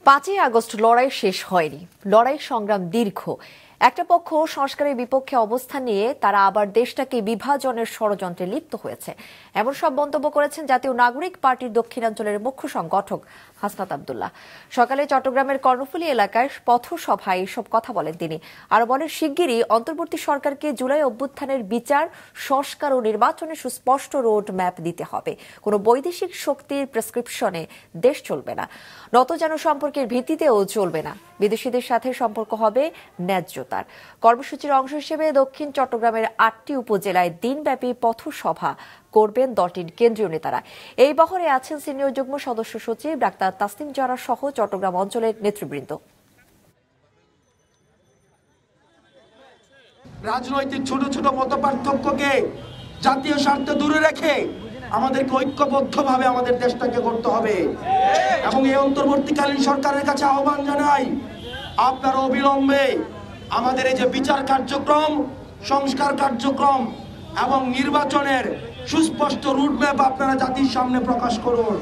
5ই August লড়াই শেষ হয়নি। লড়াই সংগ্রাম দীর্ঘ। একটা পক্ষ সংস্কারের বিপক্ষে অবস্থান নিয়ে তারা আবার দেশটাকে বিভাজনের ষড়যন্ত্রে লিপ্ত হয়েছে, এমন সব মন্তব্য করেছেন জাতীয় নাগরিক পার্টির দক্ষিণাঞ্চলের মুখ্য সংগঠক হাসনাত আব্দুল্লাহ। সকালে চট্টগ্রামের কর্ণফুলী এলাকায় পথসভায় এসব কথা বলেন তিনি। আরো বলেন, শিগগিরই অন্তর্বর্তী সরকারকে জুলাই অভ্যুত্থানের বিচার, সংস্কার ও নির্বাচনে সুস্পষ্ট রোড ম্যাপ দিতে হবে। কোনো বৈদেশিক শক্তির প্রেসক্রিপশনে দেশ চলবে না, নত যেন সম্পর্কের ভিত্তিতেও চলবে না। বিদেশিদের সাথে সম্পর্ক হবে ন্যায্যতার। কর্মসূচির অংশ হিসেবে দক্ষিণ চট্টগ্রামের 8টি উপজেলায় দিনব্যাপী পথসভা করবেন দলটির কেন্দ্রীয় নেতারা। এই বহরে আছেন সিনিয়র যুগ্ম সদস্য সচিব ডাক্তার তাসনিম জারা সহ চট্টগ্রাম অঞ্চলের নেতৃবৃন্দ। রাজনৈতিক ছোট ছোট মতপার্থক্যকে জাতীয় স্বার্থ দূরে রেখে আমাদেরকে ঐক্যবদ্ধভাবে আমাদের দেশটাকে করতে হবে। এবং এই অন্তর্বর্তীকালীন সরকারের কাছে আহ্বান জানাই, আপনারা অবিলম্বে আমাদের এই যে বিচার কার্যক্রম, সংস্কার কার্যক্রম এবং নির্বাচনের সুস্পষ্ট রুটম্যাপ আপনারা জাতির সামনে প্রকাশ করুন।